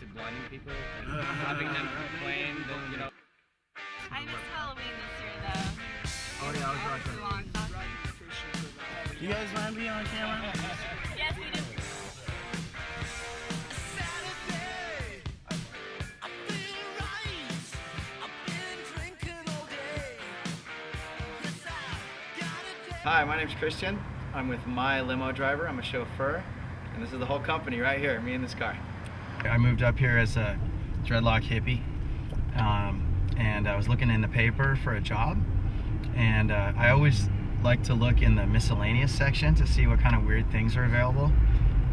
to blinding people and having them complain that, you know. I missed Halloween this year though. Oh yeah, I was watching. You guys want to be on camera? Yes, we do. Hi, my name's Christian. I'm with my limo driver. I'm a chauffeur, and this is the whole company right here, me in this car. I moved up here as a dreadlock hippie, and I was looking in the paper for a job, and I always like to look in the miscellaneous section to see what kind of weird things are available.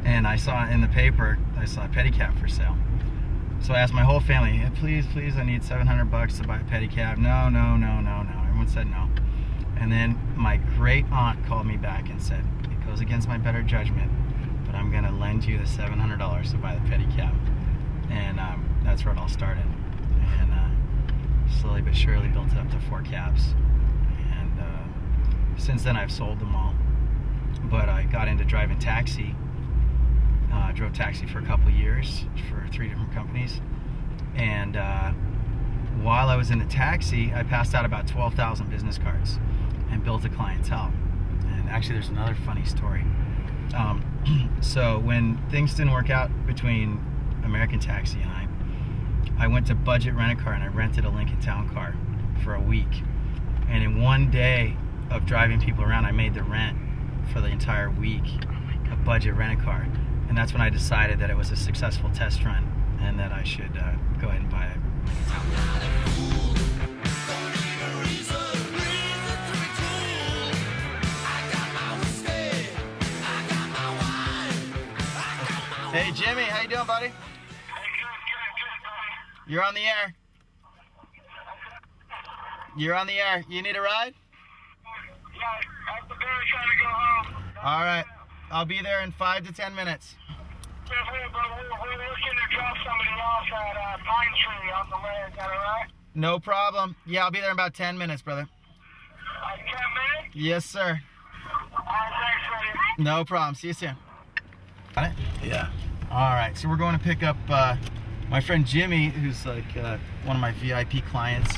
And I saw in the paper, I saw a pedicab for sale. So I asked my whole family, hey, please, I need $700 to buy a pedicab. No. Everyone said no. And then my great aunt called me back and said, it goes against my better judgment, but I'm gonna lend you the $700 to buy the pedicab. And that's where it all started. And slowly but surely built it up to 4 cabs. And since then I've sold them all. But I got into driving taxi. Drove taxi for a couple years for 3 different companies. And while I was in the taxi, I passed out about 12,000 business cards and built a clientele. And actually there's another funny story. So when things didn't work out between American Taxi and I went to Budget Rent-A-Car and I rented a Lincoln Town Car for a week. And in one day of driving people around, I made the rent for the entire week of Budget Rent-A-Car. And that's when I decided that it was a successful test run and that I should go ahead and buy it. Hey Jimmy, how you doing, buddy? Hey, good, buddy. You're on the air. You're on the air. You need a ride? Yeah, I'm very trying to go home. All right. I'll be there in 5 to 10 minutes. Yeah, we're looking to drop somebody off at Pine Tree on the way. Is that all right? No problem. Yeah, I'll be there in about 10 minutes, brother. 10 minutes? Yes, sir. All right, thanks, buddy. No problem. See you soon. Got it? Yeah. All right, so we're going to pick up my friend Jimmy, who's like one of my VIP clients,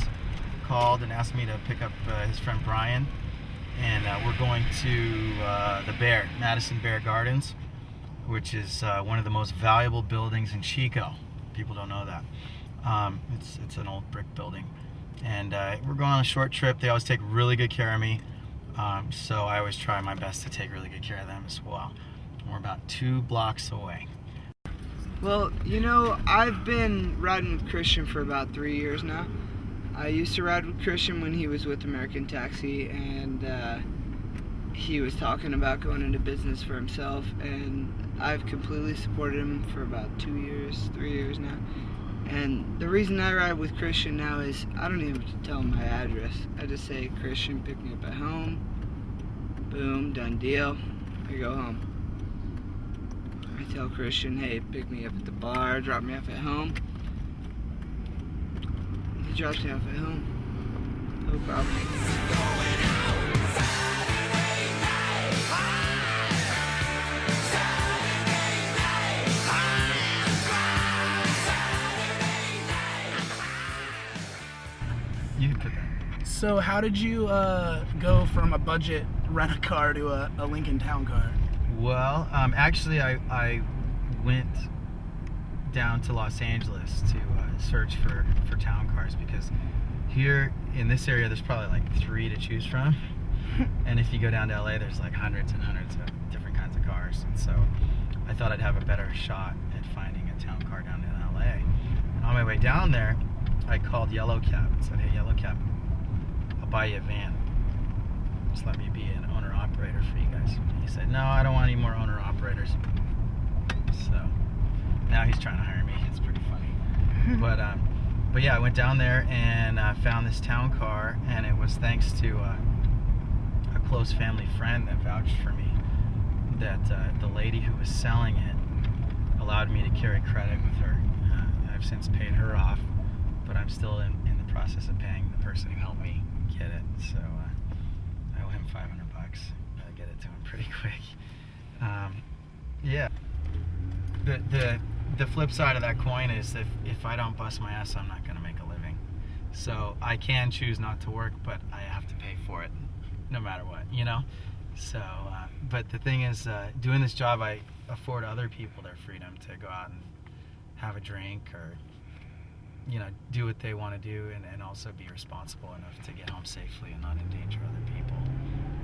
called and asked me to pick up his friend Brian. And we're going to the Bear, Madison Bear Gardens, which is one of the most valuable buildings in Chico. People don't know that. It's an old brick building. And we're going on a short trip. They always take really good care of me. So I always try my best to take really good care of them as well. We're about 2 blocks away. Well, you know, I've been riding with Christian for about 3 years now. I used to ride with Christian when he was with American Taxi, and he was talking about going into business for himself, and I've completely supported him for about 2 years, 3 years now. And the reason I ride with Christian now is I don't even have to tell him my address. I just say, Christian, pick me up at home. Boom, done deal. I go home. I tell Christian, hey, pick me up at the bar, drop me off at home. He drops me off at home. No problem. You can put that. So how did you go from a budget rent-a-car to a Lincoln Town Car? Well, actually, I went down to Los Angeles to search for town cars, because here in this area there's probably like 3 to choose from. And if you go down to LA, there's like hundreds and hundreds of different kinds of cars. And so I thought I'd have a better shot at finding a town car down in LA. And on my way down there, I called Yellow Cab and said, hey, Yellow Cab, I'll buy you a van. Just let me be an owner-operator for you guys. And he said, no, I don't want any more owner-operators. So now he's trying to hire me. It's pretty funny. But yeah, I went down there and found this town car, and it was thanks to a close family friend that vouched for me, that the lady who was selling it allowed me to carry credit with her. I've since paid her off, but I'm still in the process of paying the person who helped me get it. So I owe him $500. I'll get it to him pretty quick. Yeah. the flip side of that coin is if I don't bust my ass, I'm not going to make a living. So I can choose not to work, but I have to pay for it no matter what, you know? So, but the thing is, doing this job, I afford other people their freedom to go out and have a drink or, you know, do what they want to do, and also be responsible enough to get home safely and not endanger other people.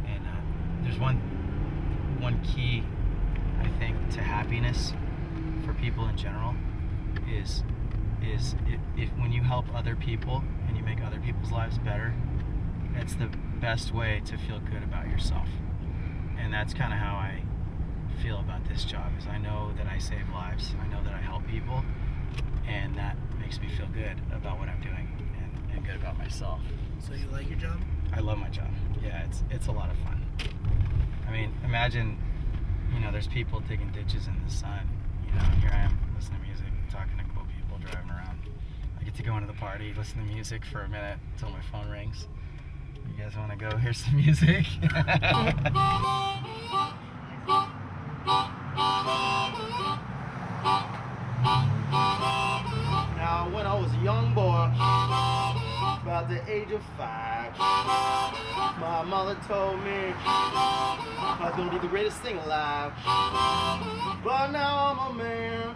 And there's one key, I think, to happiness for people in general is if when you help other people and you make other people's lives better, it's the best way to feel good about yourself. And that's kind of how I feel about this job, is I know that I save lives, I know that I help people, and that makes me feel good about what I'm doing and good about myself. So you like your job? I love my job. Yeah, it's a lot of fun. I mean, imagine, you know, there's people digging ditches in the sun, you know, and here I am listening to music, talking to cool people, driving around. I get to go into the party, listen to music for a minute until my phone rings. You guys want to go hear some music? Now, when I was a young boy, about the age of 5, my mother told me I was gonna be the greatest thing alive. But now I'm a man.